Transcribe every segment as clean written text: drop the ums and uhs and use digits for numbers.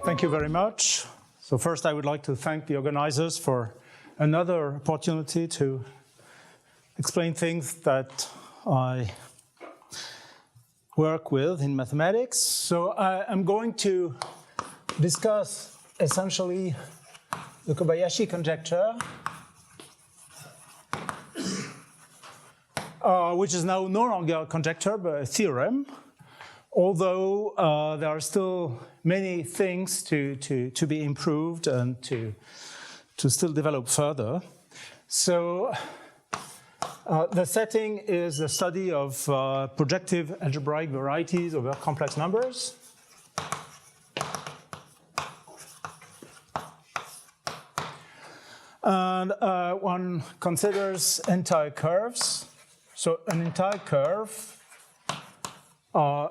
Thank you very much. So first I would like to thank the organizers for another opportunity to explain things that I work with in mathematics. So I'm going to discuss essentially the Kobayashi conjecture, which is now no longer a conjecture but a theorem, although there are still many things to be improved and to still develop further. So the setting is the study of projective algebraic varieties over complex numbers. And one considers entire curves. So an entire curve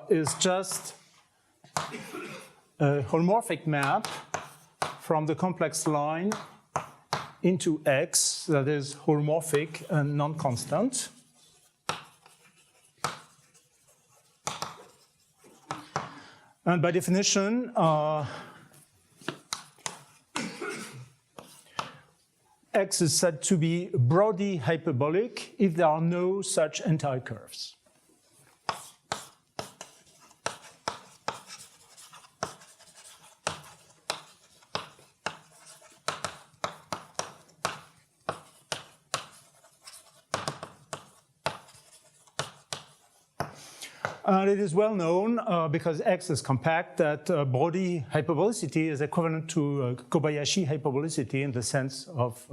is just a holomorphic map from the complex line into X that is holomorphic and non-constant. And by definition, X is said to be broadly hyperbolic if there are no such entire curves. And it is well known, because X is compact, that Brody hyperbolicity is equivalent to Kobayashi hyperbolicity in the sense of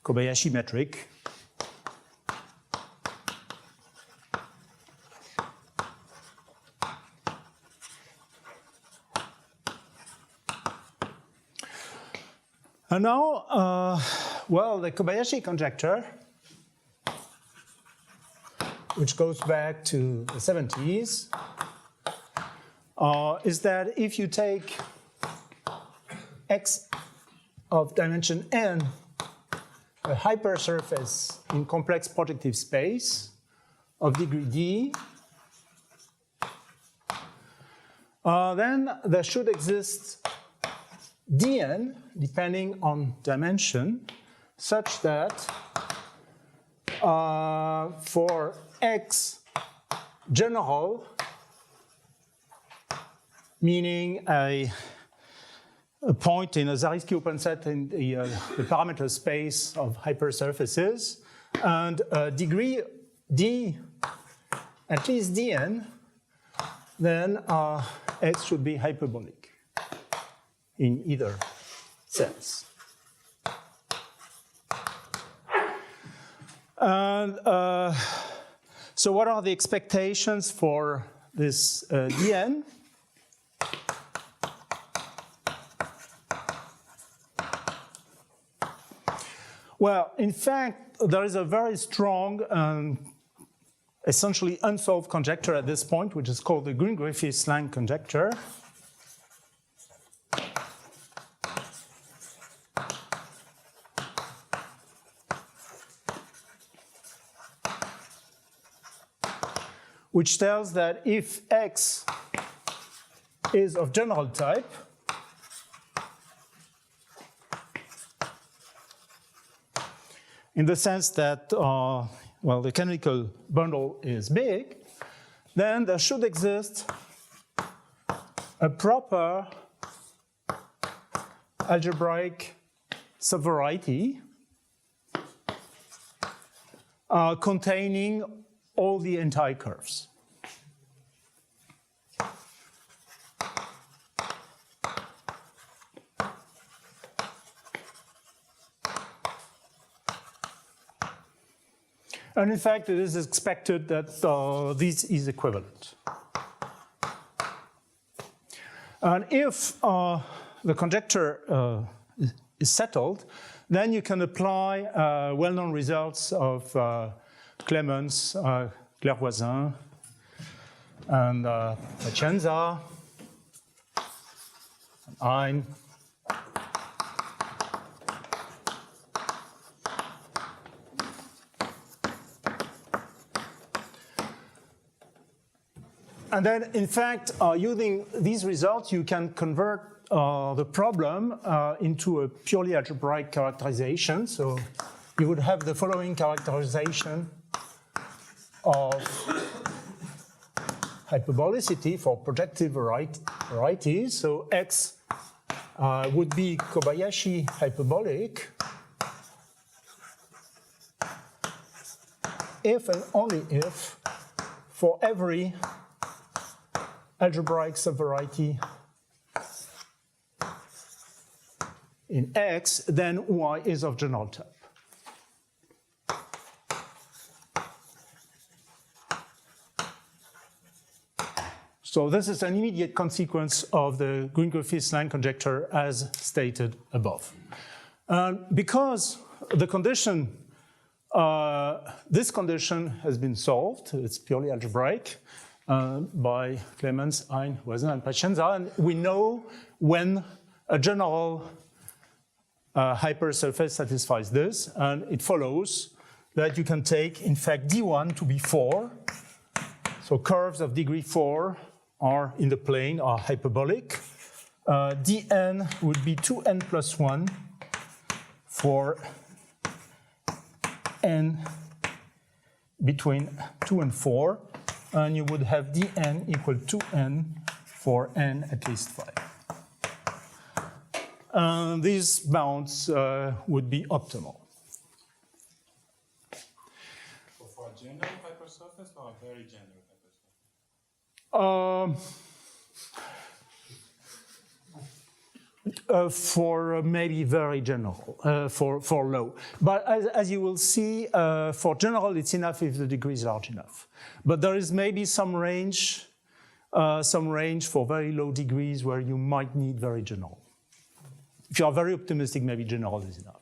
Kobayashi metric. And now, well, the Kobayashi conjecture, which goes back to the 70s, is that if you take X of dimension n, a hypersurface in complex projective space of degree d, then there should exist dn, depending on dimension, such that for X general, meaning a point in a Zariski open set in the parameter space of hypersurfaces, and degree d, at least dn, then X should be hyperbolic in either sense. And so what are the expectations for this dn? Well, in fact, there is a very strong, essentially unsolved conjecture at this point, which is called the Green-Griffiths-Lang conjecture. Which tells that if X is of general type, in the sense that, well, the canonical bundle is big, then there should exist a proper algebraic subvariety containing all the entire curves. And in fact, it is expected that this is equivalent. And if the conjecture is settled, then you can apply well-known results of Clemens, Clairvoisin, and Pacienza, and Ein, And then, in fact, using these results, you can convert the problem into a purely algebraic characterization. So you would have the following characterization of hyperbolicity for projective varieties. So X would be Kobayashi hyperbolic if and only if for every algebraic subvariety in X, then Y is of general type. So this is an immediate consequence of the Green-Griffiths line conjecture as stated above. Because the condition, this condition has been solved, it's purely algebraic, by Clemens, Hein, Voisin, and Pacienza, and we know when a general hypersurface satisfies this, and it follows that you can take, in fact, D1 to be 4. So curves of degree 4 are in the plane, are hyperbolic. Dn would be 2n plus 1 for n between 2 and 4, and you would have dn equal to n for n at least 5. These bounds would be optimal. So for a general hypersurface or a very general hypersurface? For maybe very general, for low. But as you will see, for general, it's enough if the degree is large enough. But there is maybe some range for very low degrees where you might need very general. If you are very optimistic, maybe general is enough.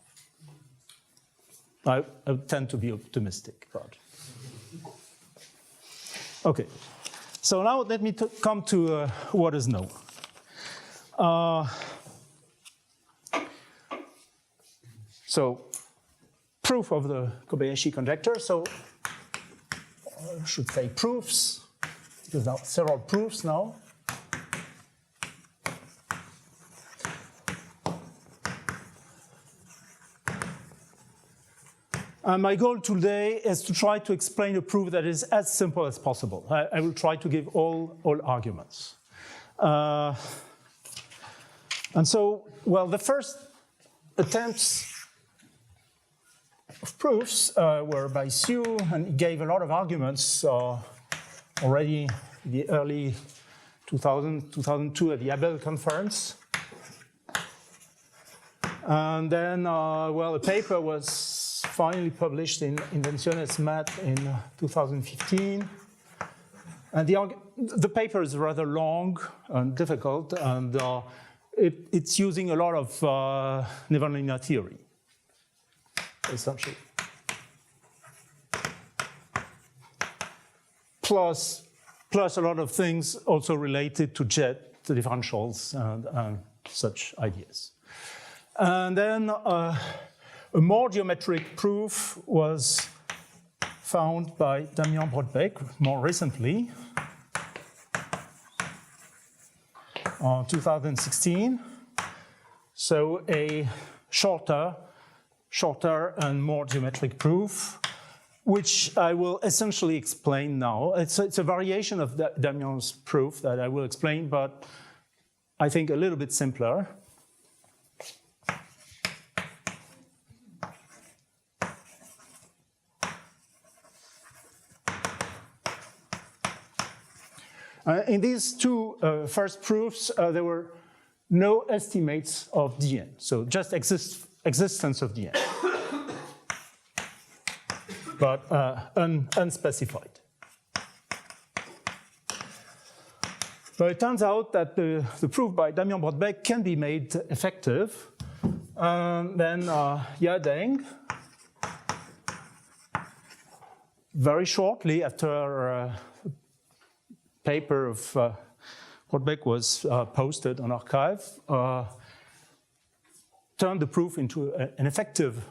I tend to be optimistic, but okay. So now let me come to what is known. So proof of the Kobayashi conjecture. So I should say proofs, because there are several proofs now. And my goal today is to try to explain a proof that is as simple as possible. I will try to give all arguments. And so, well, the first attempts of proofs were by Hsu, and he gave a lot of arguments already in the early 2002 at the Abel conference. And then, well, a paper was finally published in Invenciones Math in 2015. And the paper is rather long and difficult, and it's using a lot of nonlinear theory, essentially. Plus a lot of things also related to jet differentials and such ideas. And then a more geometric proof was found by Damien Brodbeck more recently, in 2016. So a shorter and more geometric proof, which I will essentially explain now. It's a variation of Damien's proof that I will explain, but I think a little bit simpler. In these two first proofs, there were no estimates of dn, so just existence of dn, but unspecified. But it turns out that the proof by Damien Brodbeck can be made effective. Then Yadeng, very shortly after paper of Brodbeck was posted on arXiv, turned the proof into an effective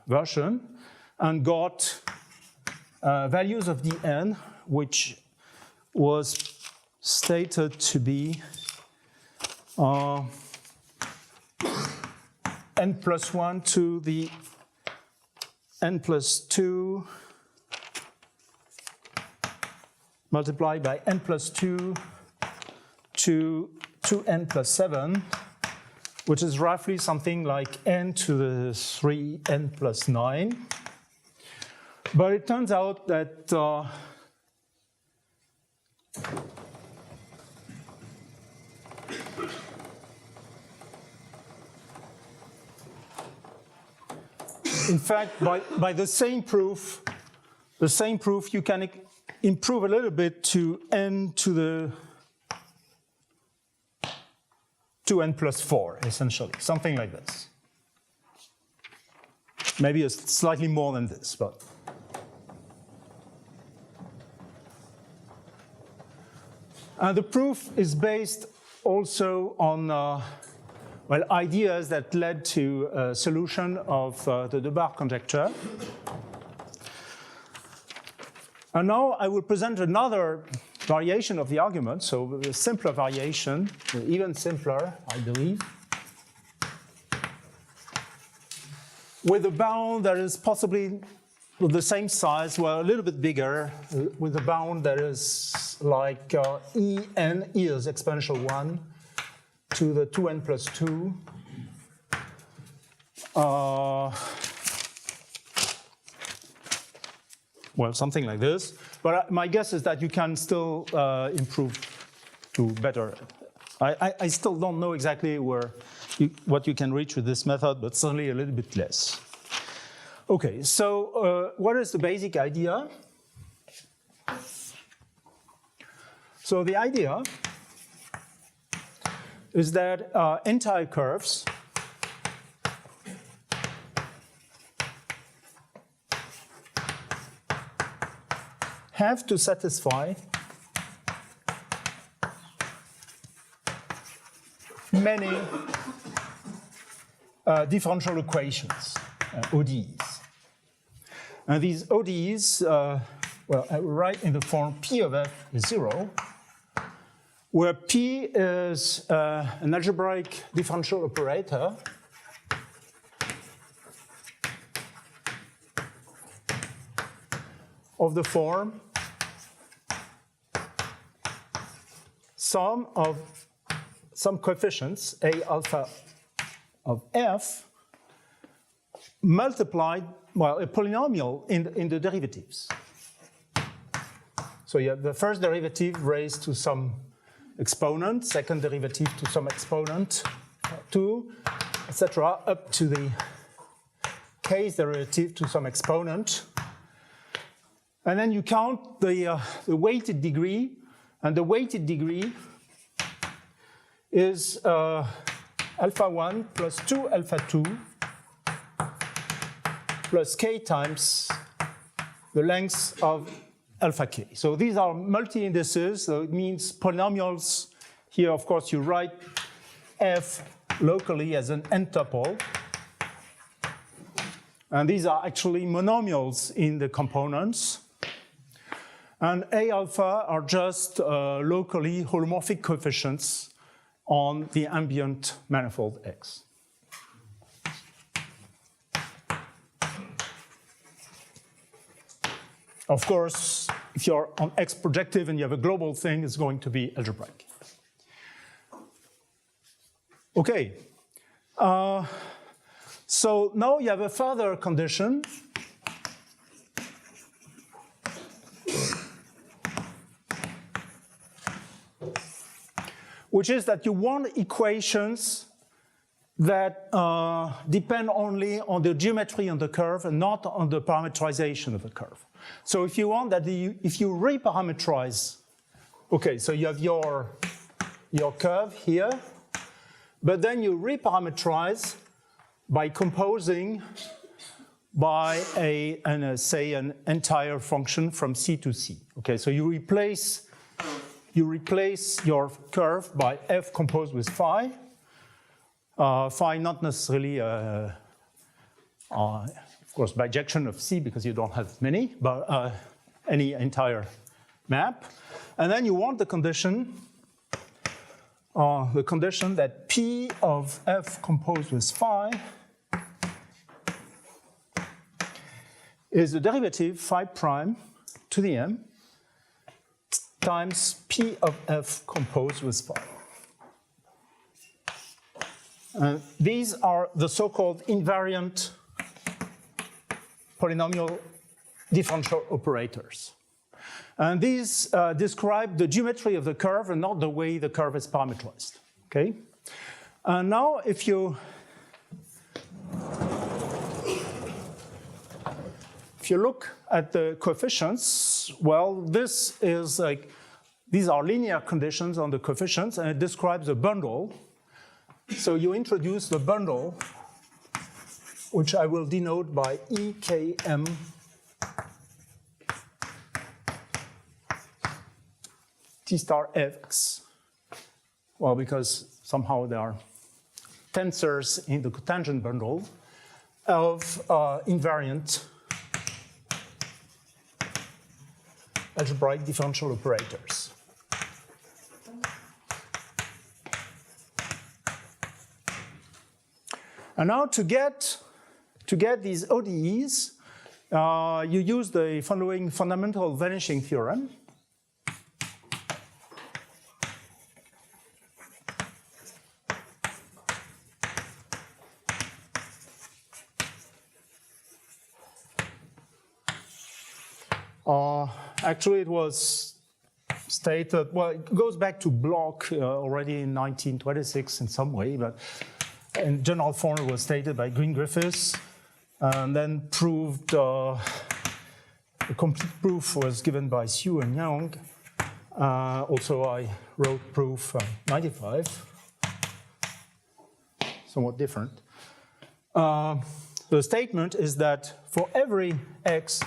version and got values of dn, which was stated to be n plus 1 to the n plus 2 multiplied by n plus 2 to 2n plus 7, which is roughly something like n to the 3n plus 9. But it turns out that in fact, by the same proof you can improve a little bit to n to the 2n plus 4, essentially, something like this. Maybe it's slightly more than this, but. And the proof is based also on well, ideas that led to a solution of the Debar conjecture. And now I will present another variation of the argument, so a simpler variation, even simpler, I believe, with a bound that is possibly the same size, well, a little bit bigger, with a bound that is like en is exponential 1 to the 2n plus 2. Well, something like this. But my guess is that you can still improve to better. I still don't know exactly what you can reach with this method, but certainly a little bit less. Okay, so what is the basic idea? So the idea is that entire curves have to satisfy many differential equations, ODEs. And these ODEs, well, I will write in the form P of f is 0, where P is an algebraic differential operator of the form sum of some coefficients, A alpha of f, multiplied, well, a polynomial in the derivatives. So you have the first derivative raised to some exponent, second derivative to some exponent, 2, etc., up to the case derivative to some exponent. And then you count the weighted degree, and the weighted degree is alpha 1 plus 2 alpha 2 plus k times the length of alpha k. So these are multi-indices, so it means polynomials. Here, of course, you write f locally as an n-tuple. And these are actually monomials in the components. And A alpha are just locally holomorphic coefficients on the ambient manifold X. Of course, if you're on X projective and you have a global thing, it's going to be algebraic. Okay. So now you have a further condition. Which is that you want equations that depend only on the geometry on the curve and not on the parameterization of the curve. So if you want that, if you reparameterize, okay, so you have your curve here, but then you reparameterize by composing by say an entire function from C to C. Okay, so you replace your curve by f composed with phi. Phi not necessarily, of course, bijection of C because you don't have many, but any entire map. And then you want the condition that P of F composed with phi is the derivative phi prime to the m times P of F composed with phi. These are the so-called invariant polynomial differential operators. And these describe the geometry of the curve and not the way the curve is parameterized. Okay? And now if you look at the coefficients, well, this is like, these are linear conditions on the coefficients, and it describes a bundle. So you introduce the bundle, which I will denote by EKM T star X. Well, because somehow there are tensors in the cotangent bundle of invariant algebraic differential operators. And now to get these ODEs, you use the following fundamental vanishing theorem. Actually, it was stated, well, it goes back to Bloch already in 1926 in some way, but in general form it was stated by Green-Griffiths, and then proved, the complete proof was given by Hsu and Young. Also, I wrote proof 95, somewhat different. The statement is that for every X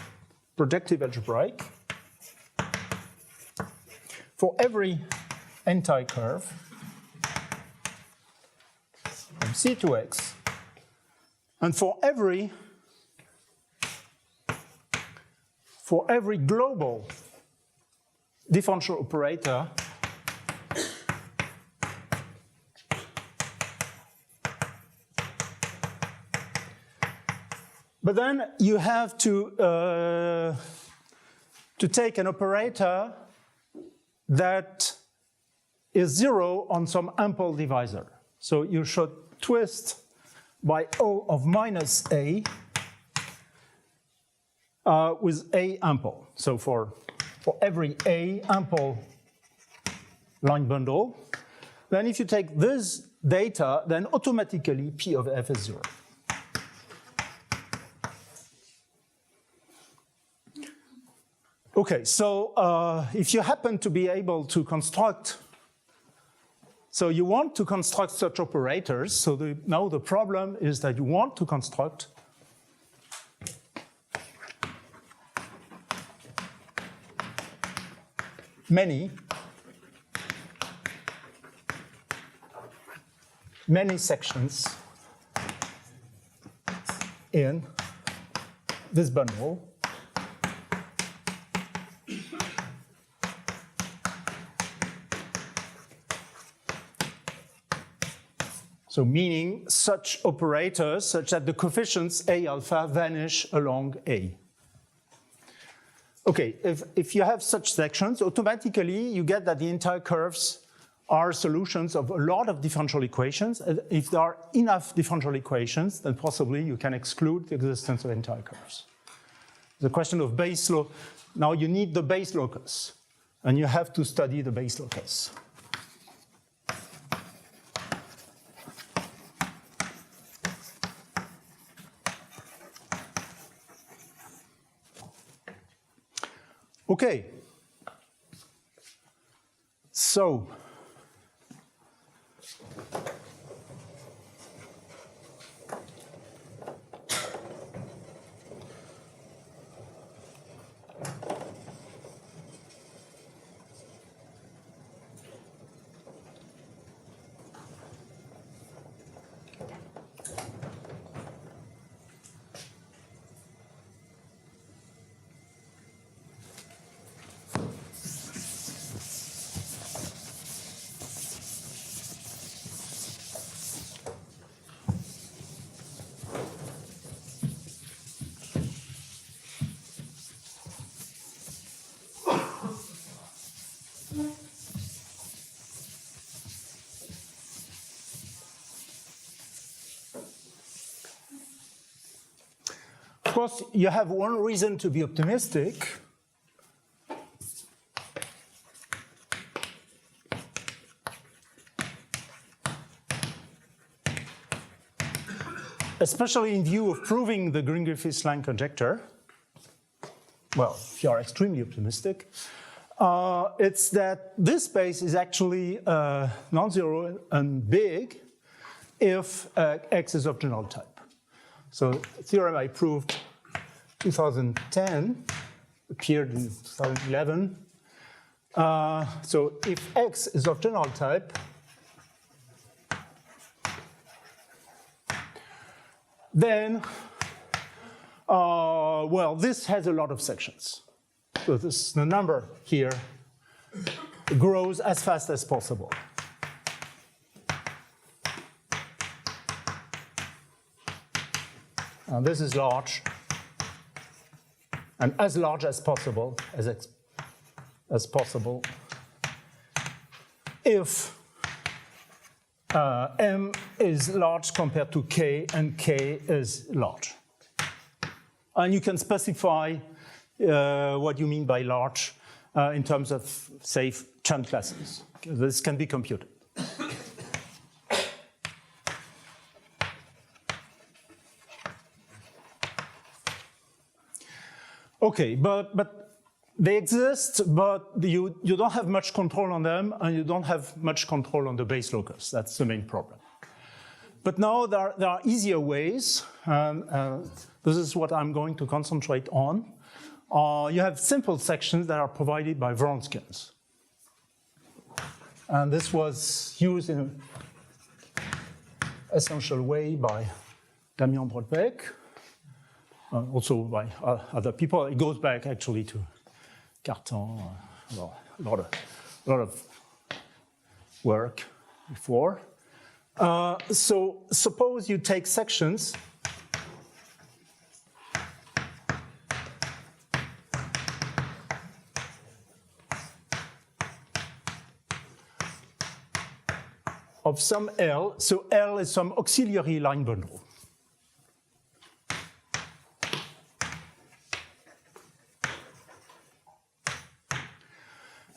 projective algebraic, for every anti-curve from C to X, and for every global differential operator but then you have to take an operator that is zero on some ample divisor. So you should twist by O of minus A with A ample. So for every A ample line bundle, then if you take this data, then automatically P of F is zero. Okay, so if you happen to be able to construct, so you want to construct such operators, so now the problem is that you want to construct many sections in this bundle. So meaning such operators such that the coefficients A alpha vanish along A. Okay, if you have such sections, automatically you get that the entire curves are solutions of a lot of differential equations. If there are enough differential equations, then possibly you can exclude the existence of entire curves. The question of base locus. Now you need the base locus, and you have to study the base locus. Okay, so Of course, you have one reason to be optimistic. Especially in view of proving the Green-Griffiths line conjecture. Well, if you are extremely optimistic, it's that this space is actually non-zero and big if X is of general type. So a theorem I proved 2010, appeared in 2011. So if X is of general type, then, well, this has a lot of sections. So the number here grows as fast as possible. And this is large, and as large as possible, as possible, if M is large compared to K, and K is large. And you can specify what you mean by large in terms of, say, Chern classes. This can be computed. Okay, but they exist, but you don't have much control on them, and you don't have much control on the base locus. That's the main problem. But now there are easier ways, and this is what I'm going to concentrate on. You have simple sections that are provided by Wronskians. And this was used in an essential way by Damien Brodbeck, also by other people. It goes back actually to Cartan, well, a lot of work before. So suppose you take sections of some L. So L is some auxiliary line bundle.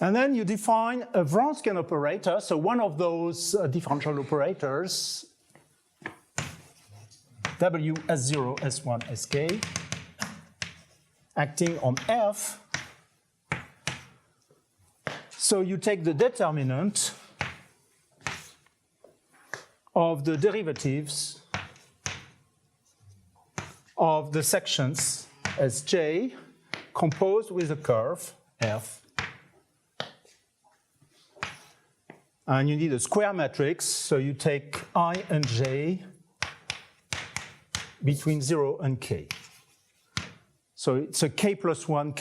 And then you define a Wronskian operator, so one of those differential operators, W, S0, S1, Sk, acting on F. So you take the determinant of the derivatives of the sections Sj composed with a curve, F. And you need a square matrix, so you take I and j between 0 and k. So it's a k plus 1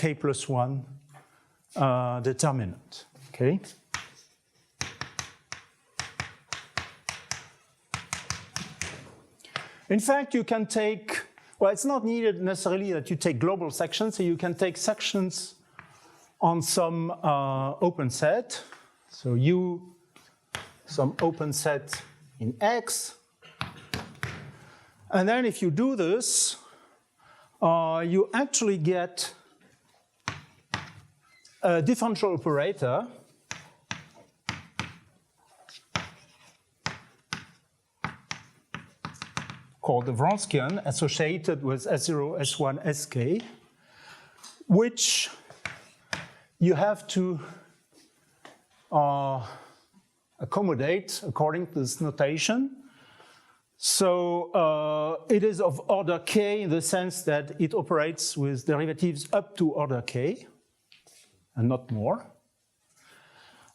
determinant, okay? In fact, you can take, well, it's not needed necessarily that you take global sections, so you can take sections on some open set. So U, some open set in X. And then if you do this, you actually get a differential operator called the Wronskian associated with S0, S1, Sk, which you have to accommodate according to this notation. So it is of order k in the sense that it operates with derivatives up to order k and not more.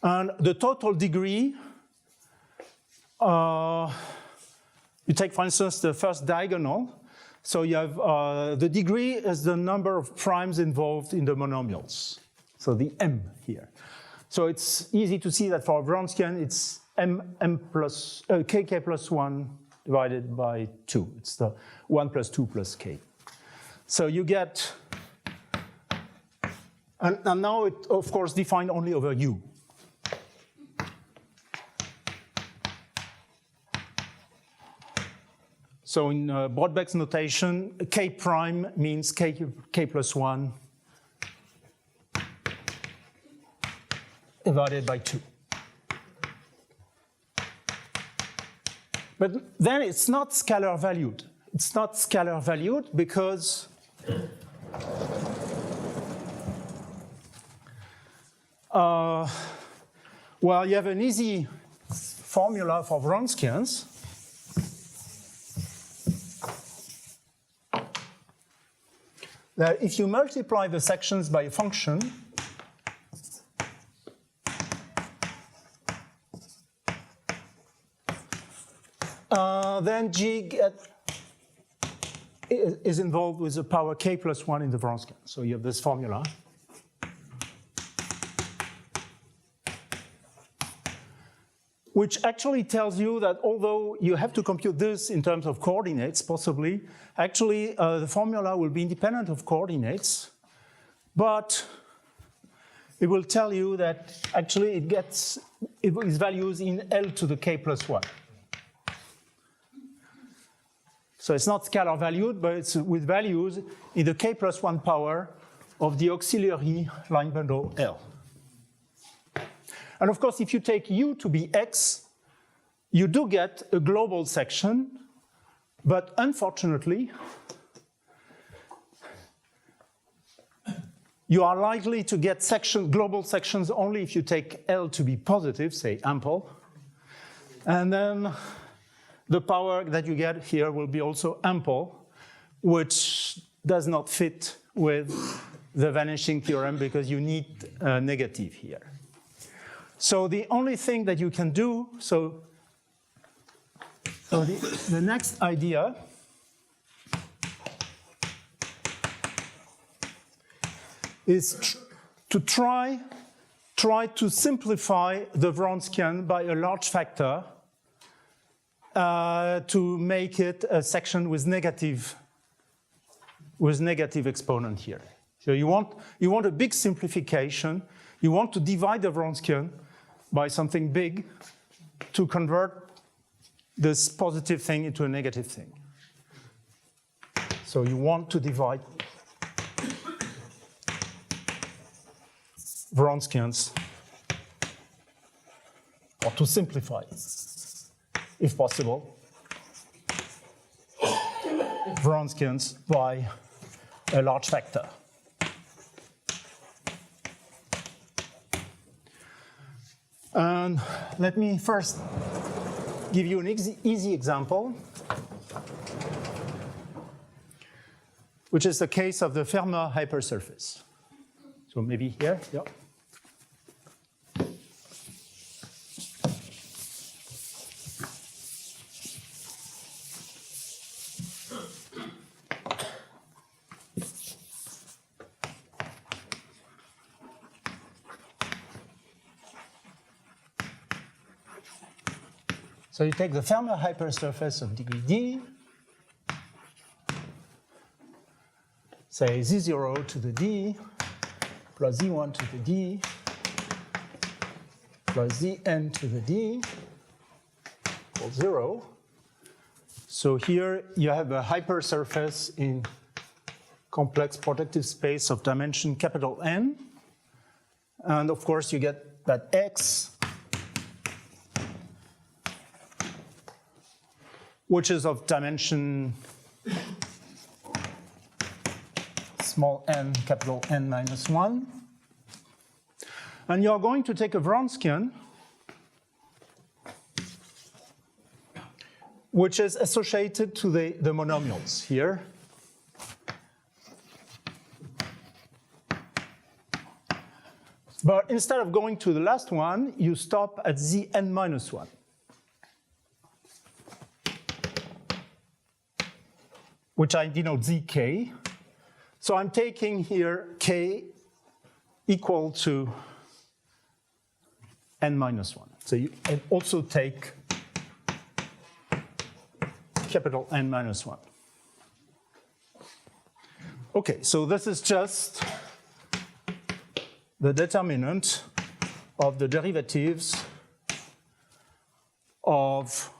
And the total degree, you take, for instance, the first diagonal. So you have the degree is the number of primes involved in the monomials. So the m here. So it's easy to see that for Wronskian, it's kk plus 1 divided by 2. It's the 1 plus 2 plus k. So you get, and now it, of course, defined only over U. So in Brodbeck's notation, k prime means k plus 1 divided by 2. But then it's not scalar valued. It's not scalar valued because well, you have an easy formula for Wronskians. That if you multiply the sections by a function, then G is involved with the power k plus 1 in the Wronskian. So you have this formula. Which actually tells you that although you have to compute this in terms of coordinates, possibly, actually the formula will be independent of coordinates, but it will tell you that actually it gets its values in L to the k plus 1. So it's not scalar valued, but it's with values in the k plus 1 power of the auxiliary line bundle L. And of course, if you take U to be X, you do get a global section, but unfortunately, you are likely to get global sections only if you take L to be positive, say ample, and then the power that you get here will be also ample, which does not fit with the vanishing theorem because you need a negative here. So the only thing that you can do, so the next idea is to try to simplify the Wronskian by a large factor to make it a section with negative exponent here. So you want a big simplification. You want to divide the Wronskian by something big to convert this positive thing into a negative thing. So you want to divide Wronskians, or to simplify, if possible, Wronskians by a large factor. And let me first give you an easy example, which is the case of the Fermat hypersurface. So maybe here, yeah. So you take the Fermat hypersurface of degree d, say z0 to the d, plus z1 to the d, plus zn to the d, equals 0. So here you have a hypersurface in complex projective space of dimension capital N. And of course you get that x, which is of dimension small n, capital N minus 1. And you're going to take a Wronskian, which is associated to the monomials here. But instead of going to the last one, you stop at Zn minus 1. Which I denote Zk. So I'm taking here k equal to n minus 1. So you also take capital N minus 1. Okay, so this is just the determinant of the derivatives of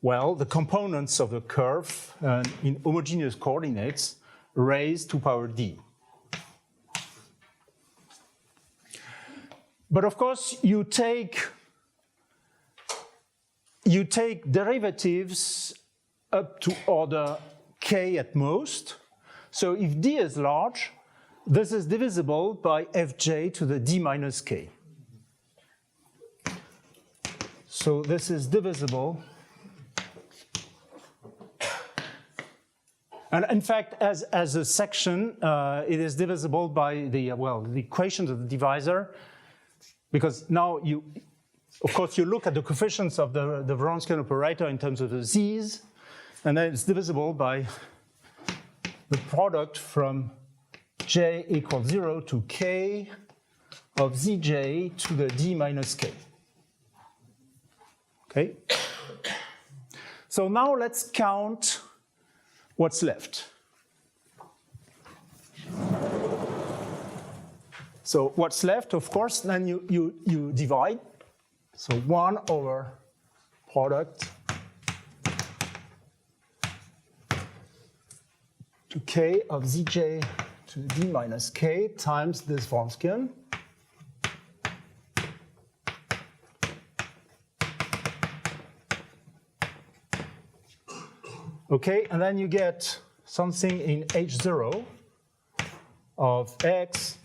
Well, the components of the curve in homogeneous coordinates raised to power d. But of course, you take derivatives up to order k at most. So if d is large, this is divisible by fj to the d minus k. So this is divisible. And in fact, as a section, it is divisible by the equations of the divisor, because now of course, you look at the coefficients of the Vronsky operator in terms of the z's, and then it's divisible by the product from j equals 0 to k of zj to the d minus k. Okay? So now let's count what's left. So what's left, of course, then you divide. So 1 over product to k of zj to d minus k times this Vronskian. Okay, and then you get something in H0 of x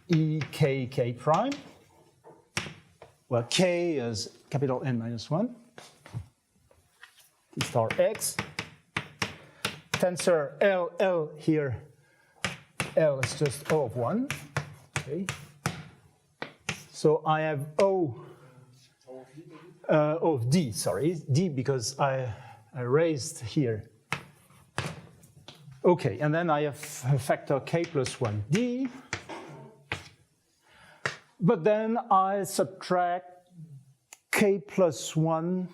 e k k prime, where k is capital N minus 1, t star x, tensor L here, L is just O of 1, okay. So I have O of D, sorry, D because I raised here. Okay, and then I have a factor k plus 1d. But then I subtract k plus 1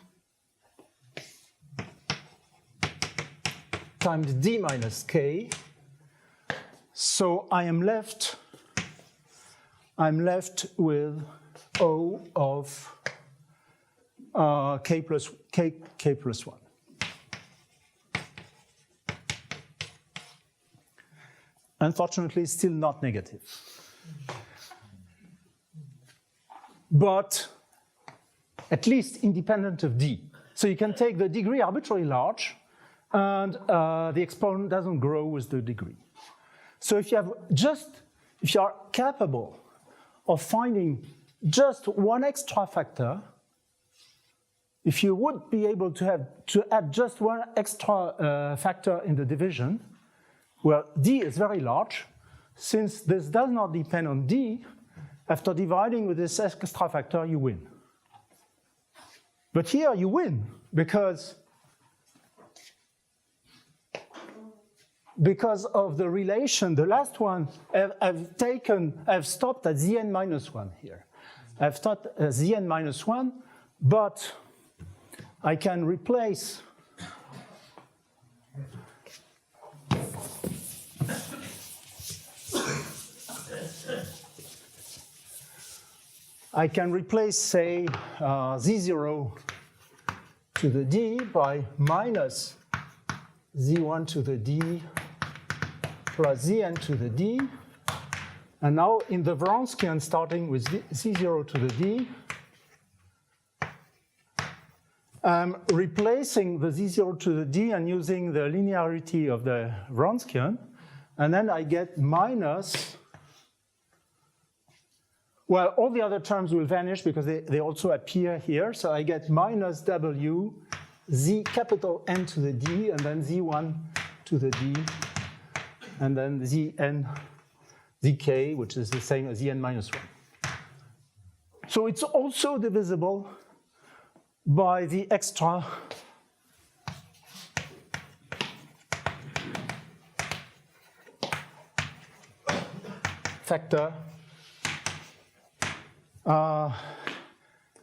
times d minus k. So I am left with O of k plus 1. Unfortunately, still not negative. But at least independent of d. So you can take the degree arbitrarily large, and the exponent doesn't grow with the degree. So if you are capable of finding just one extra factor, if you would be able to add just one extra factor in the division, well, d is very large. Since this does not depend on d, after dividing with this extra factor, you win. But here you win because of the relation. The last one I've stopped at Zn minus 1 here. I've stopped at Zn minus 1, but I can replace say, z0 to the d by minus z1 to the d plus zn to the d. And now in the Vronskian, starting with z0 to the d, I'm replacing the z0 to the d and using the linearity of the Vronskian. And then I get minus, well, all the other terms will vanish because they also appear here. So I get minus w z capital N to the d, and then z1 to the d, and then zn, zk, which is the same as zn minus 1. So it's also divisible by the extra factor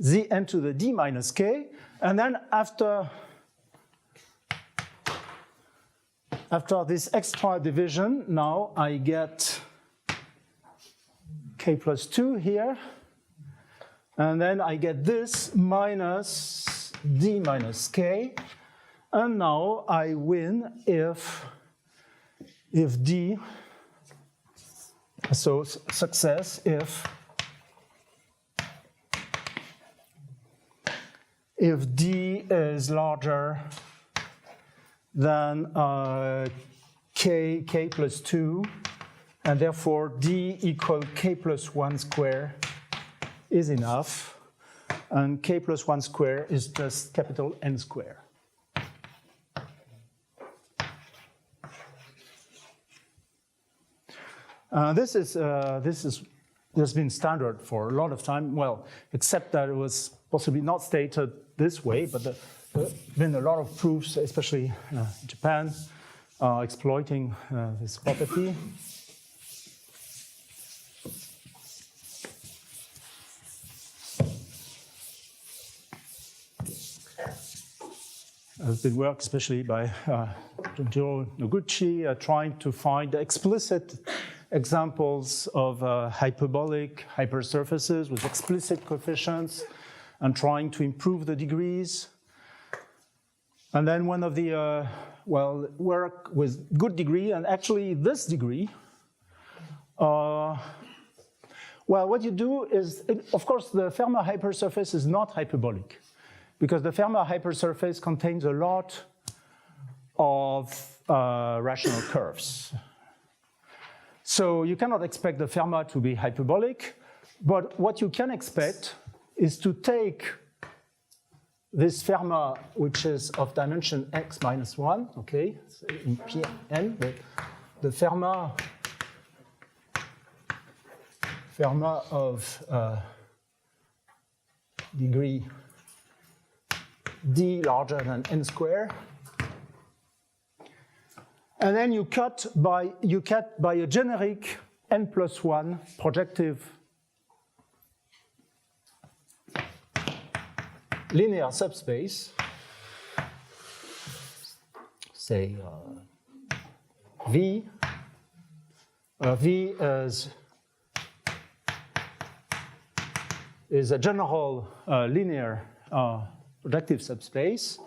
zn to the d minus k, and then after this extra division, now I get k plus 2 here, And then I get this minus d minus k. And now I win if d, so success if d is larger than k plus 2, and therefore d equal k plus 1 square is enough, and k plus 1 square is just capital N square. This has been standard for a lot of time, well, except that it was possibly not stated this way, but there have been a lot of proofs, especially in Japan, exploiting this property. Has been worked especially by Jean-Pierre Noguchi, trying to find explicit examples of hyperbolic hypersurfaces with explicit coefficients and trying to improve the degrees. And then one of the, work with good degree, and actually this degree, what you do is, of course, the Fermat hypersurface is not hyperbolic, because the Fermat hypersurface contains a lot of rational curves. So you cannot expect the Fermat to be hyperbolic, but what you can expect is to take this Fermat, which is of dimension x minus 1, okay, so in Pn, the Fermat of degree d larger than n square. And then you cut by a generic n plus 1 projective linear subspace, say V. V is a general linear projective subspace.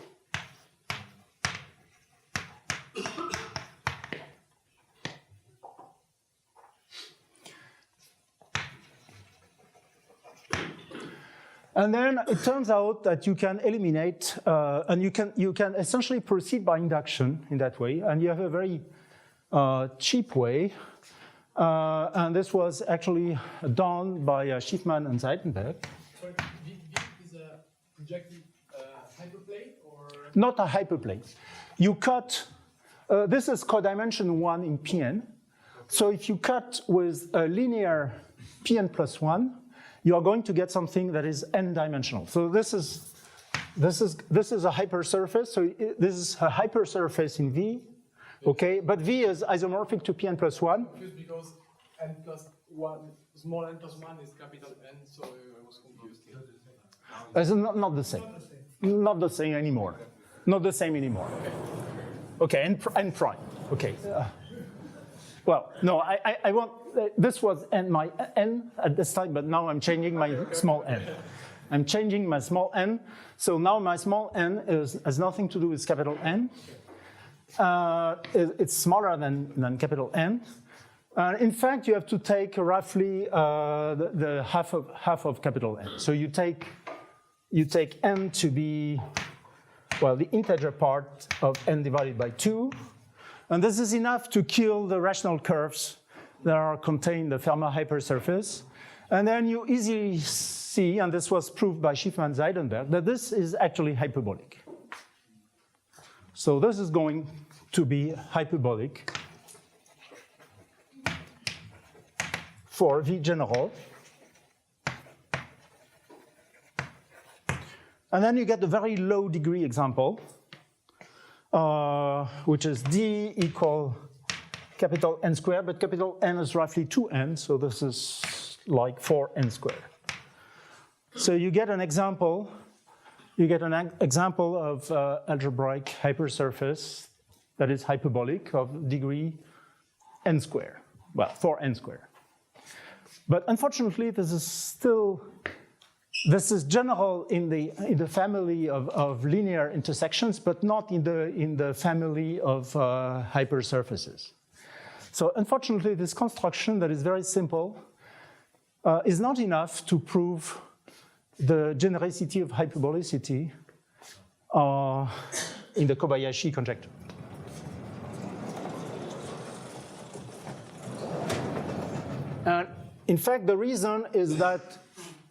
And then it turns out that you can eliminate, and you can essentially proceed by induction in that way, and you have a very cheap way. And this was actually done by Schiffmann and Seitenberg. So V is a projective hyperplane, or not a hyperplane? You cut. This is codimension 1 in Pn. So if you cut with a linear Pn plus 1, you are going to get something that is n-dimensional. So this is a hypersurface. So this is a hypersurface in V, okay? But V is isomorphic to Pn plus 1. because n plus 1, small n plus 1 is capital N, so I was confused here. It's not the same. Not the same anymore. Not the same anymore. Okay, n prime. Okay. Well, no, I want, this was my n at this time, but now I'm changing my small n. I'm changing my small n, so now my small n has nothing to do with capital N. It's smaller than capital N. In fact, you have to take roughly the half of capital N. So you take n to be, well, the integer part of n divided by 2. And this is enough to kill the rational curves that are contained in the Fermat hypersurface. And then you easily see, and this was proved by Schiffmann and Seidenberg, that this is actually hyperbolic. So this is going to be hyperbolic for V general. And then you get the very low degree example, which is d equal capital N squared, but capital N is roughly 2n, so this is like 4n squared. So you get an example, of algebraic hypersurface that is hyperbolic of degree n squared, well, 4n squared. But unfortunately, this is still This is general in the family of linear intersections, but not in the family of hypersurfaces. So unfortunately, this construction that is very simple is not enough to prove the genericity of hyperbolicity in the Kobayashi conjecture. And in fact, the reason is that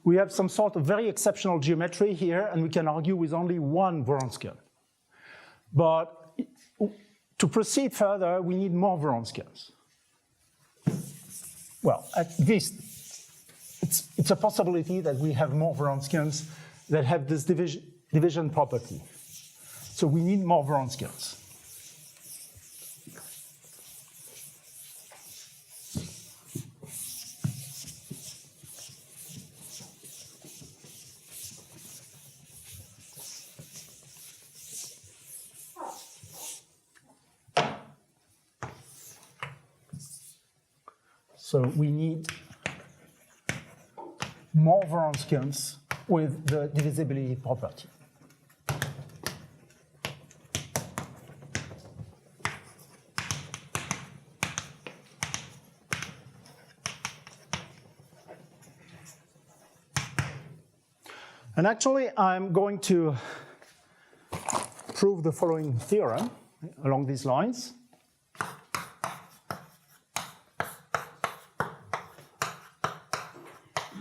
we have some sort of very exceptional geometry here, and we can argue with only one Wronskian. But to proceed further, we need more Wronskians. Well, at least it's a possibility that we have more Wronskians that have this division property. So we need more Wronskians. So we need more Wronskians with the divisibility property. And actually, I'm going to prove the following theorem along these lines.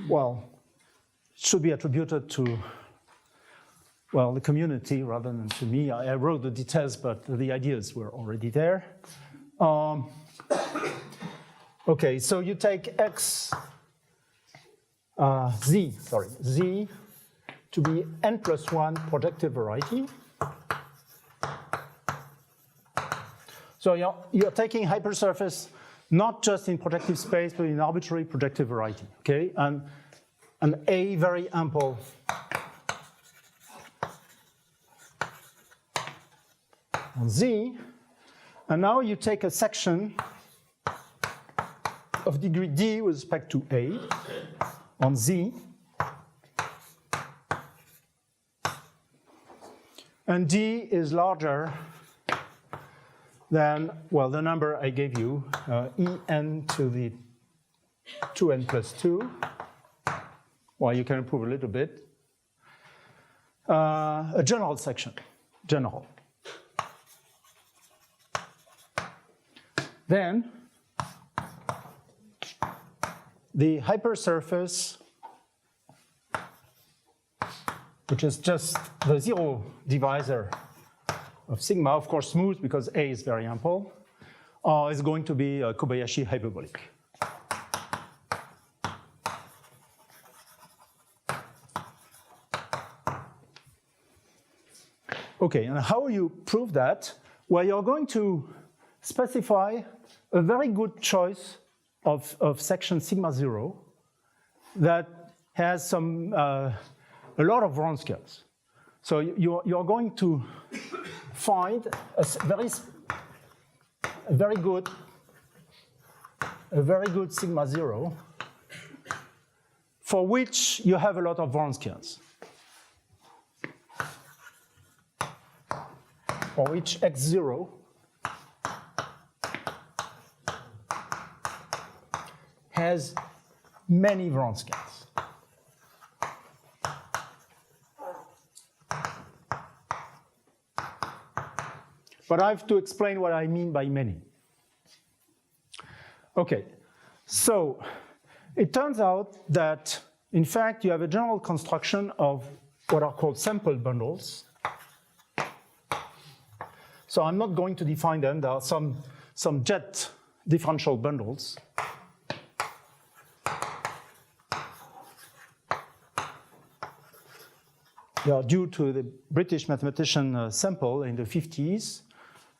Well, it should be attributed to, well, the community rather than to me. I wrote the details, but the ideas were already there. Okay, so you take Z to be n+1 projective variety. So you're taking hypersurface not just in projective space, but in arbitrary projective variety, okay? And an A very ample on Z, and now you take a section of degree D with respect to A on Z, and D is larger than, well, the number I gave you, En to the 2n plus 2. Well, you can improve a little bit. A general section, general. Then the hypersurface, which is just the zero divisor of sigma, of course smooth because A is very ample, is going to be a Kobayashi hyperbolic. Okay, and how you prove that? Well, you're going to specify a very good choice of section sigma 0 that has some a lot of Wronskians. So you're going to find a very good sigma 0 for which you have a lot of Wronskians, for which x0 has many Wronskians. But I have to explain what I mean by many. Okay, so it turns out that, in fact, you have a general construction of what are called sample bundles. So I'm not going to define them. There are some jet differential bundles. They are due to the British mathematician Semple in the 50s.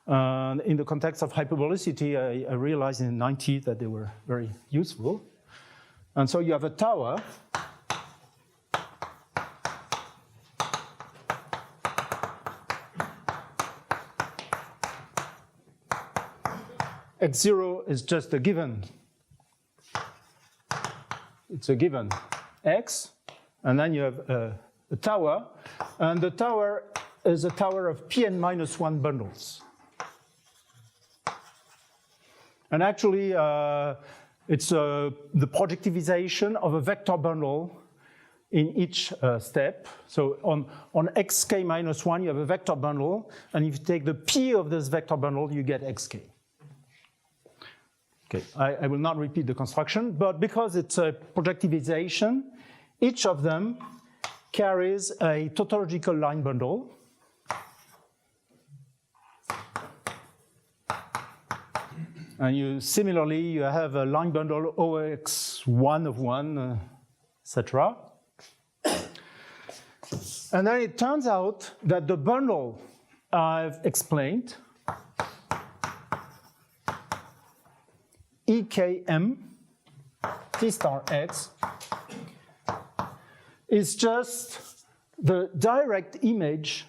In the context of hyperbolicity, I realized in the 90s that they were very useful. And so you have a tower x0 is just a given. It's a given x, And then you have a tower, and the tower is a tower of Pn-1 bundles. And actually, it's the projectivization of a vector bundle in each step. So on xk-1, you have a vector bundle, and if you take the p of this vector bundle, you get xk. Okay, I will not repeat the construction, but because it's a projectivization, each of them carries a tautological line bundle. And similarly, you have a line bundle OX1 of 1, etc. And then it turns out that the bundle I've explained, EKM T star X, is just the direct image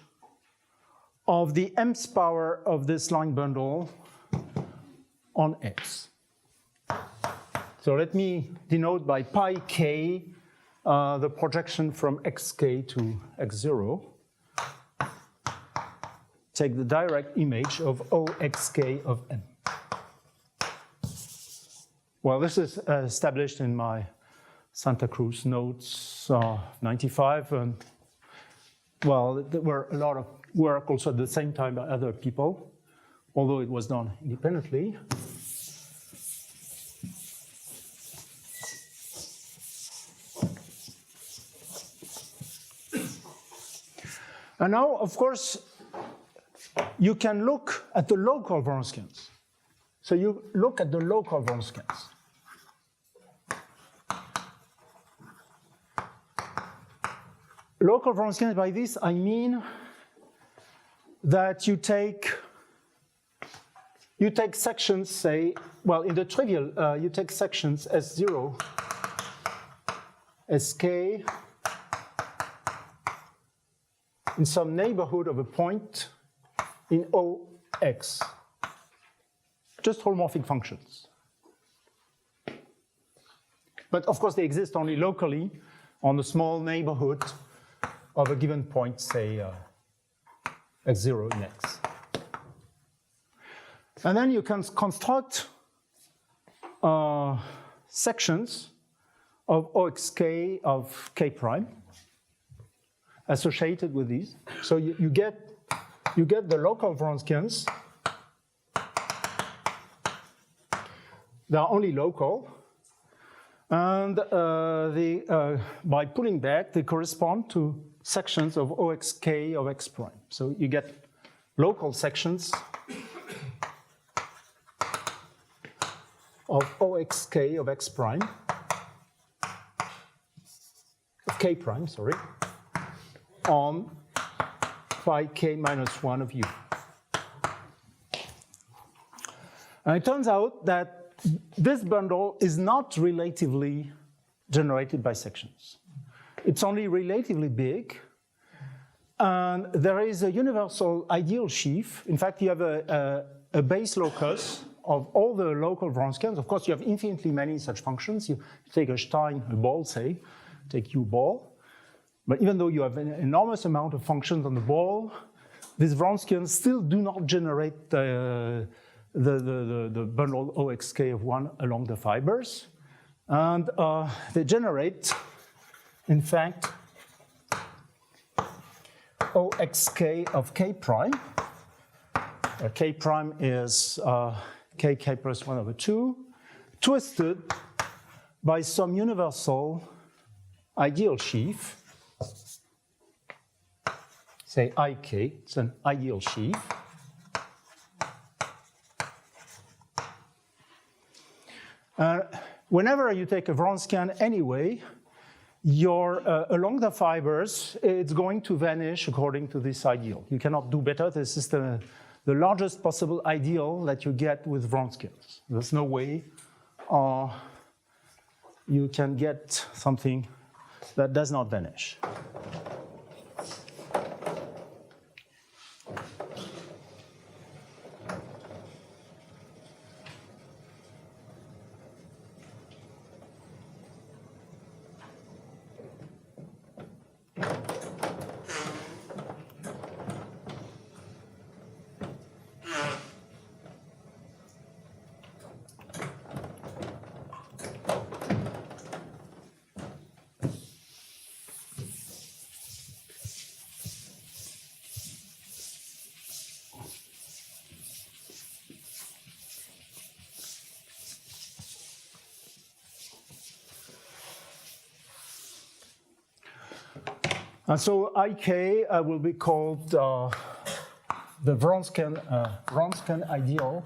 of the mth power of this line bundle on X. So let me denote by pi k the projection from xk to x0. Take the direct image of OXK of m. Well, this is established in my Santa Cruz notes 95. And, well, there were a lot of work also at the same time by other people, although it was done independently. And now, of course, you can look at the local Wronskians. So you look at the local Wronskians. Local Wronskians, by this I mean that you take sections, say, well, in the trivial, you take sections S0, Sk, in some neighborhood of a point in OX. Just holomorphic functions. But of course, they exist only locally on a small neighborhood of a given point, say, x0 in X. And then you can construct sections of OXK of K prime associated with these. So you get the local Wronskians. They are only local. And by pulling back, they correspond to sections of OXK of X prime. So you get local sections of OXK of X prime, of K prime, sorry, on phi k minus 1 of U. And it turns out that this bundle is not relatively generated by sections. It's only relatively big. And there is a universal ideal sheaf. In fact, you have a base locus of all the local Wronskians. Of course, you have infinitely many such functions. You take a Stein, a ball, say, take U ball. But even though you have an enormous amount of functions on the ball, these Wronskians still do not generate the bundle OXK of 1 along the fibers. And they generate, in fact, OXK of K prime. K prime is KK plus 1 over 2, twisted by some universal ideal sheaf. Say IK, it's an ideal sheaf. Whenever you take a Wronskian anyway, along the fibers, it's going to vanish according to this ideal. You cannot do better. This is the largest possible ideal that you get with Wronskians. There's no way you can get something that does not vanish. And so IK will be called the Vronsky ideal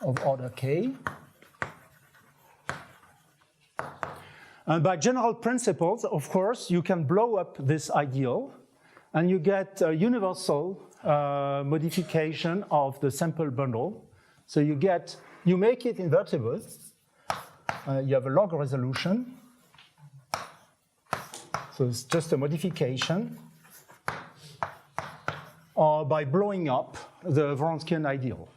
of order K. And by general principles, of course, you can blow up this ideal and you get a universal modification of the sample bundle. So you make it invertible. You have a log resolution. So it's just a modification by blowing up the Vronsky ideal.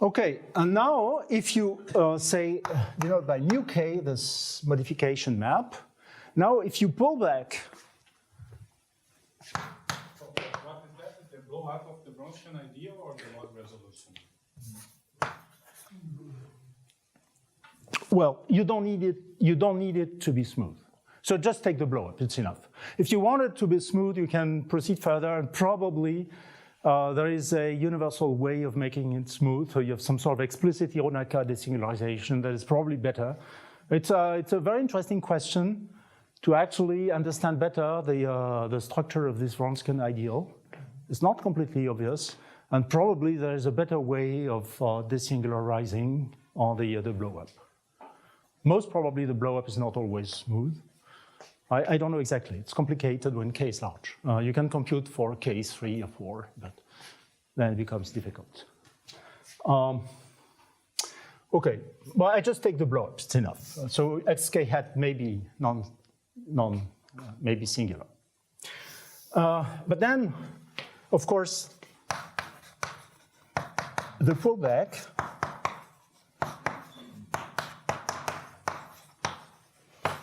Okay, and now if you say, by mu k, this modification map, now if you pull back. So what is that? The blow up of the Vronsky ideal or the log resolution? Well, you don't need it to be smooth. So just take the blow up, it's enough. If you want it to be smooth, you can proceed further and probably there is a universal way of making it smooth, so you have some sort of explicit Hironaka desingularization that is probably better. It's a very interesting question to actually understand better the structure of this Vronsky ideal. It's not completely obvious, and probably there is a better way of desingularizing on the blow-up. Most probably the blow-up is not always smooth. I don't know exactly. It's complicated when k is large. You can compute for k is 3 or 4, but then it becomes difficult. Okay, well, I just take the blow-up. It's enough. So xk hat may be maybe singular. But then, of course, the pullback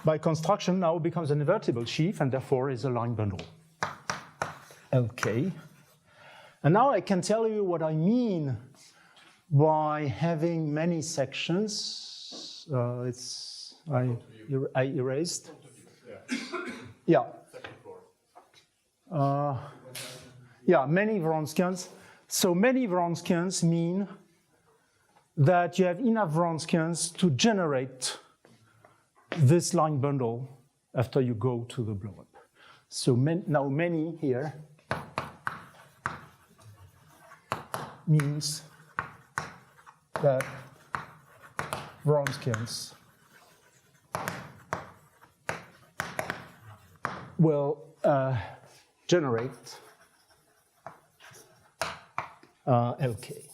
by construction now becomes an invertible sheaf and therefore is a line bundle. Okay. And now I can tell you what I mean by having many sections. I erased. Yeah. Yeah, many Vronskians. So many Vronskians mean that you have enough Vronskians to generate this line bundle after you go to the blow-up. So now many here means that Vronskians will generate LK.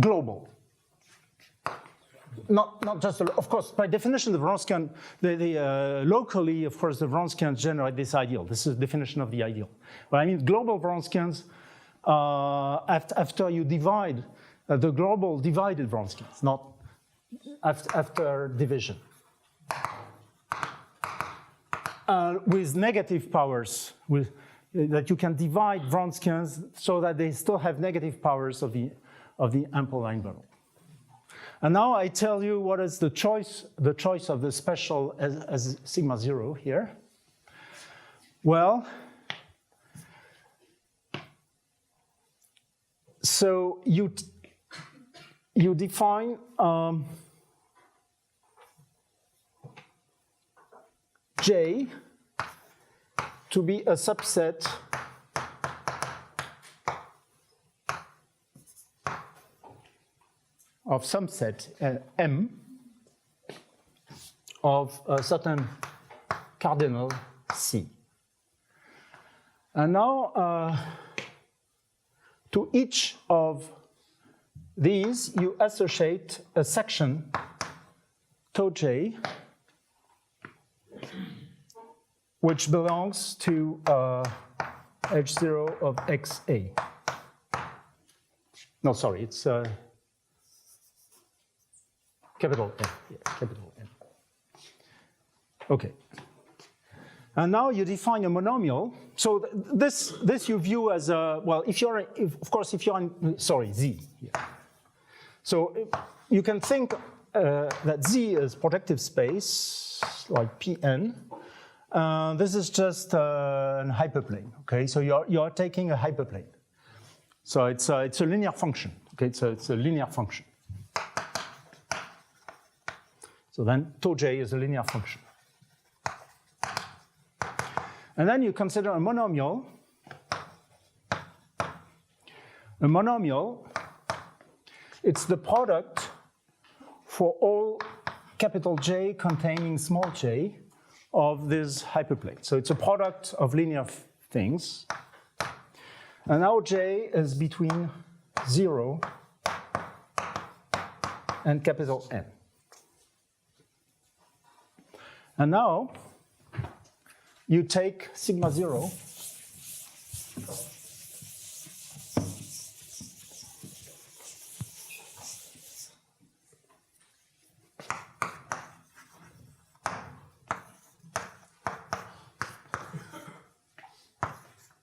Global. Not just, of course, by definition, the Vronskian, locally, of course, the Vronskians generate this ideal. This is the definition of the ideal. But I mean, global Vronskians, after you divide, the global divided Vronskians, not after division. With negative powers, that you can divide Vronskians so that they still have negative powers of the ample line bundle. And now I tell you what is the choice of the special as sigma 0 here. Well, so you define J to be a subset of some set M of a certain cardinal C. And now to each of these you associate a section tau J which belongs to H0 of XA. No, sorry, it's capital N. Yeah, capital N. Okay. And now you define a monomial. So this you view as a, well, if you're in, sorry, Z. Yeah. So you can think that Z is projective space, like Pn. This is just a hyperplane, okay? So you're taking a hyperplane. So it's a linear function, okay? So it's a linear function. So then tau j is a linear function. And then you consider a monomial. A monomial, it's the product for all capital J containing small j of this hyperplane. So it's a product of linear things. And now j is between 0 and capital N. And now you take sigma 0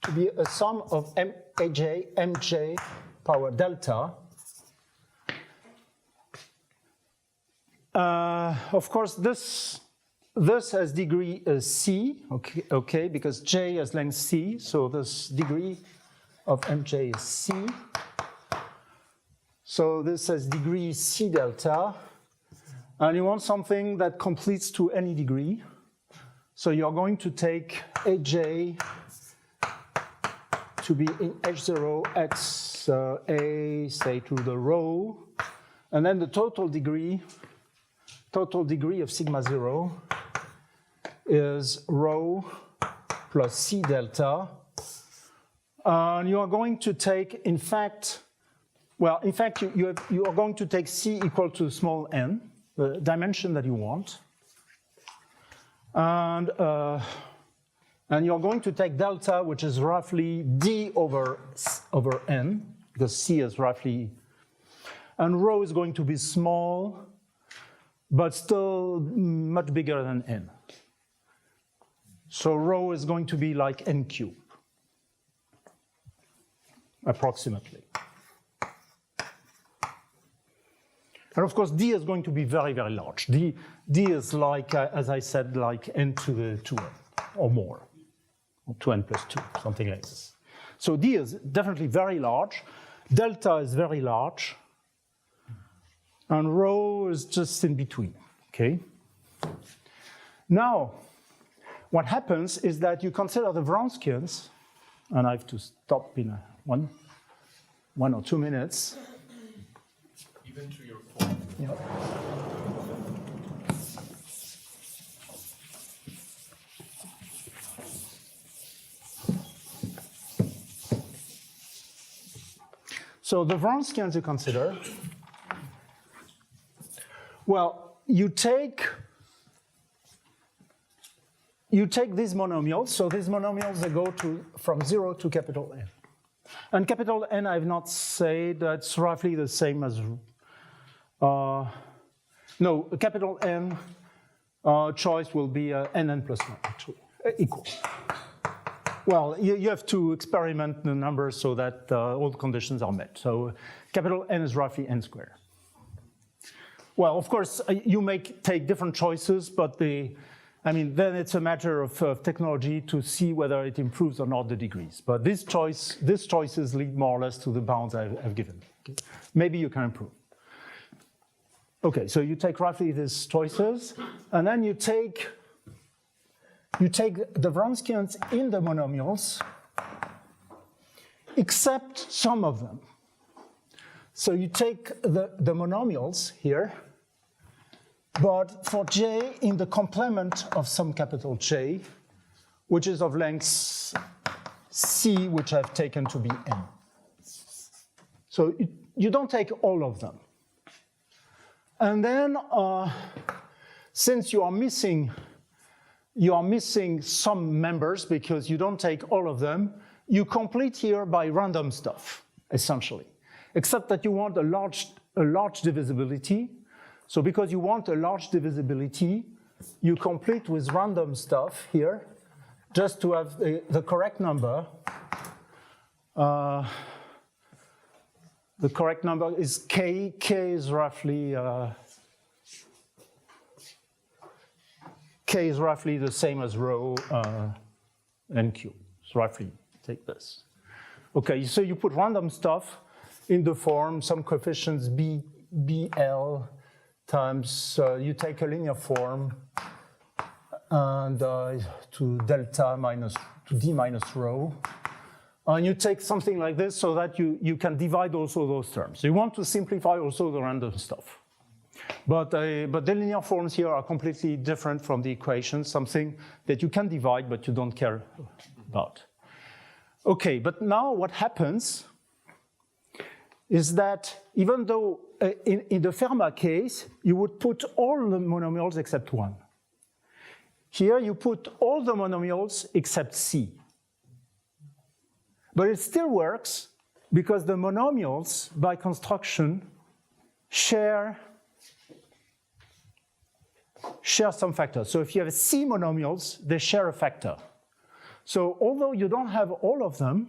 to be a sum of Aj, Mj power delta. Of course, this has degree c, okay, because j has length c, so this degree of Mj is c. So this has degree c delta, and you want something that completes to any degree. So you're going to take Aj to be in H0 x a, say, to the rho, and then the total degree of sigma 0 is rho plus c delta. And you are going to take, in fact, you are going to take c equal to small n, the dimension that you want. And you're going to take delta, which is roughly d over n, because c is roughly, and rho is going to be small, but still much bigger than n. So rho is going to be like n cubed, approximately. And of course, d is going to be very, very large. D is like, as I said, like n to the 2n or more, or 2n plus 2, something like this. So d is definitely very large. Delta is very large. And rho is just in between, okay? Now, what happens is that you consider the Wronskians, and I have to stop in one or 2 minutes. Even to your phone. Yeah. So the Wronskians you consider, well, you take these monomials. So these monomials, they go from 0 to capital N. And capital N, I have not said, that's roughly the same as, no, capital N choice will be Nn plus 1, actually, equal. Well, you have to experiment the numbers so that all the conditions are met. So capital N is roughly n squared. Well, of course, you may take different choices, but then it's a matter of technology to see whether it improves or not the degrees. But these choices lead more or less to the bounds I've given. Okay. Maybe you can improve. Okay, so you take roughly these choices, and then you take the Wronskians in the monomials, except some of them. So you take the monomials here, but for j in the complement of some capital J, which is of length c, which I've taken to be n. So you don't take all of them. And then, since you are missing some members because you don't take all of them, you complete here by random stuff, essentially. Except that you want a large divisibility. So because you want a large divisibility, you complete with random stuff here, just to have the correct number. The correct number is k. K is roughly K is roughly the same as rho and Q. So roughly, take this. Okay, so you put random stuff in the form, some coefficients BL times, you take a linear form, and to delta minus, to D minus rho. And you take something like this so that you can divide also those terms. You want to simplify also the random stuff. But the linear forms here are completely different from the equations, something that you can divide but you don't care about. Okay, but now what happens is that even though in the Fermat case, you would put all the monomials except one. Here you put all the monomials except C. But it still works because the monomials, by construction, share some factor. So if you have C monomials, they share a factor. So although you don't have all of them,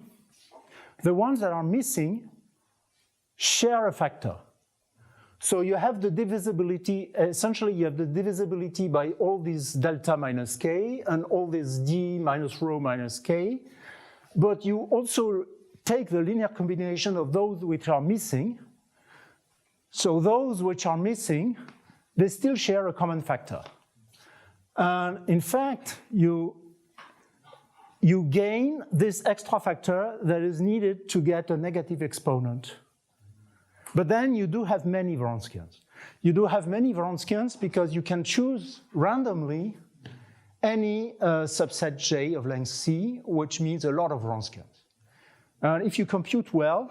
the ones that are missing share a factor. So you have the divisibility, essentially you have the divisibility by all these delta minus K and all this D minus rho minus K, but you also take the linear combination of those which are missing. So those which are missing, they still share a common factor. And in fact, you gain this extra factor that is needed to get a negative exponent. But then you do have many Wronskians. You do have many Wronskians because you can choose randomly any subset J of length C, which means a lot of Wronskians. And if you compute well,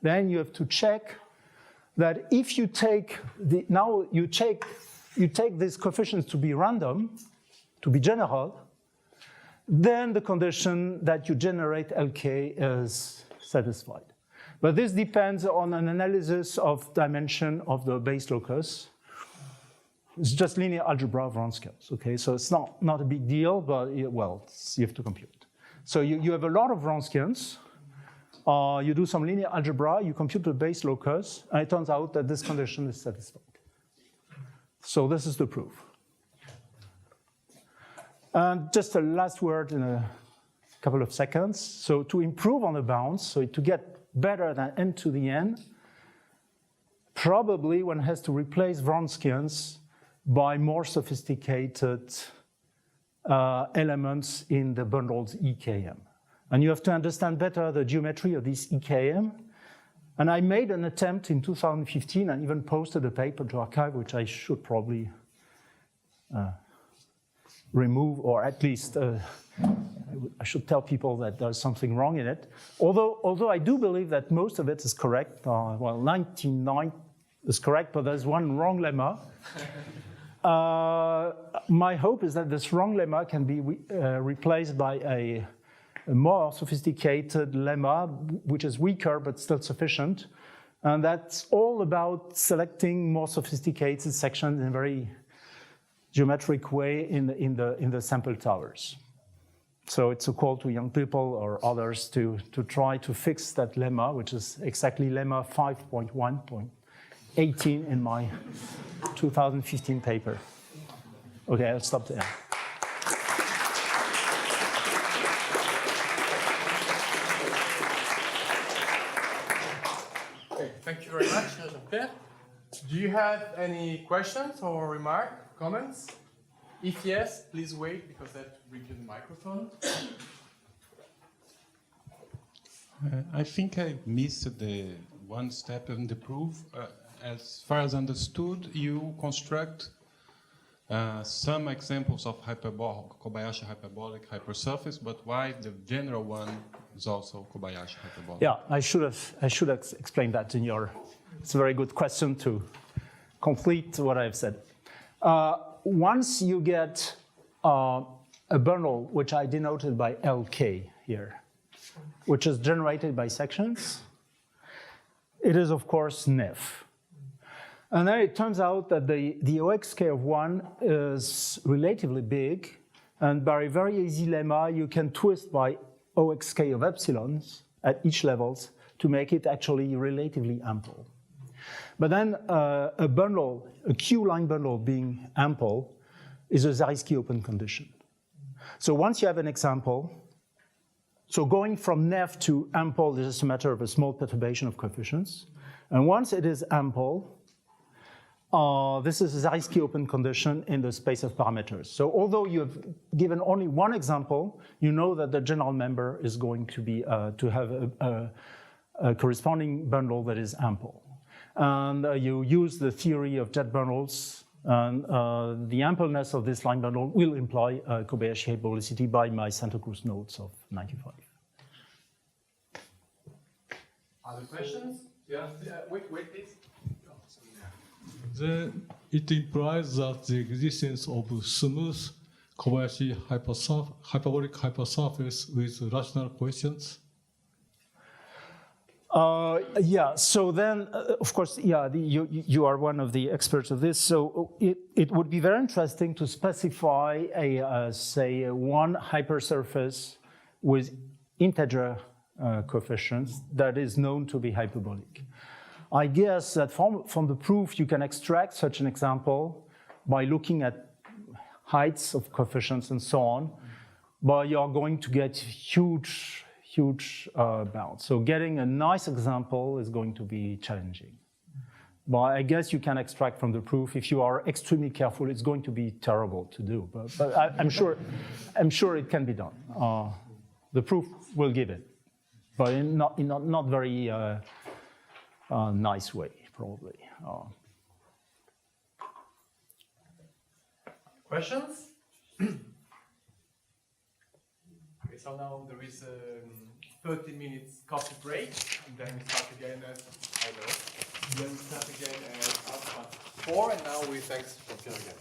then you have to check that if you take you take these coefficients to be random, to be general, then the condition that you generate LK is satisfied. But this depends on an analysis of dimension of the base locus. It's just linear algebra of Wronskians, okay? So it's not a big deal, but well, you have to compute. So you have a lot of Wronskians. You do some linear algebra, you compute the base locus, and it turns out that this condition is satisfied. So this is the proof. And just a last word in a couple of seconds. So to improve on the bounds, so to get better than n to the n, probably one has to replace Wronskians by more sophisticated elements in the bundles EKM. And you have to understand better the geometry of this EKM. And I made an attempt in 2015 and even posted a paper to archive, which I should probably remove, or at least I should tell people that there's something wrong in it. Although I do believe that most of it is correct. Well, 99 is correct, but there's one wrong lemma. My hope is that this wrong lemma can be replaced by a more sophisticated lemma, which is weaker but still sufficient. And that's all about selecting more sophisticated sections in a very geometric way in the sample towers. So it's a call to young people or others to try to fix that lemma, which is exactly lemma 5.1.18 in my 2015 paper. Okay, I'll stop there. Okay, thank you very much, Jean-Pierre. Do you have any questions or comments? If yes, please wait because I have to bring you the microphone. I think I missed the one step in the proof. As far as understood, you construct some examples of Kobayashi hyperbolic hypersurface, but why the general one is also Kobayashi hyperbolic? Yeah, I should have explained that in your. It's a very good question to complete what I've said. Once you get a bundle, which I denoted by LK here, which is generated by sections, it is, of course, NIF. And then it turns out that the OXK of 1 is relatively big, and by a very easy lemma, you can twist by OXK of epsilons at each levels to make it actually relatively ample. But then a bundle, a Q-line bundle being ample, is a Zariski open condition. So once you have an example, so going from nef to ample is just a matter of a small perturbation of coefficients. And once it is ample, this is a Zariski open condition in the space of parameters. So although you have given only one example, you know that the general member is going to be to have a corresponding bundle that is ample. And you use the theory of jet bundles, and the ampleness of this line bundle will imply Kobayashi hyperbolicity by my Santa Cruz notes of 95. Other questions? Yeah. Wait, please. Then it implies that the existence of smooth Kobayashi hyperbolic hypersurface with rational coefficients. Yeah, so then, of course, yeah, you are one of the experts of this, so it would be very interesting to specify say, one hypersurface with integer coefficients that is known to be hyperbolic. I guess that from the proof you can extract such an example by looking at heights of coefficients and so on, but you're going to get huge bounds. So getting a nice example is going to be challenging. But I guess you can extract from the proof. If you are extremely careful, it's going to be terrible to do. But I'm sure it can be done. The proof will give it, but in not very nice way, probably. Questions? So now there is a 30 minutes coffee break, and then we start again at, I don't know, then we start again at 4:30, and now we thanks Jean-Pierre again.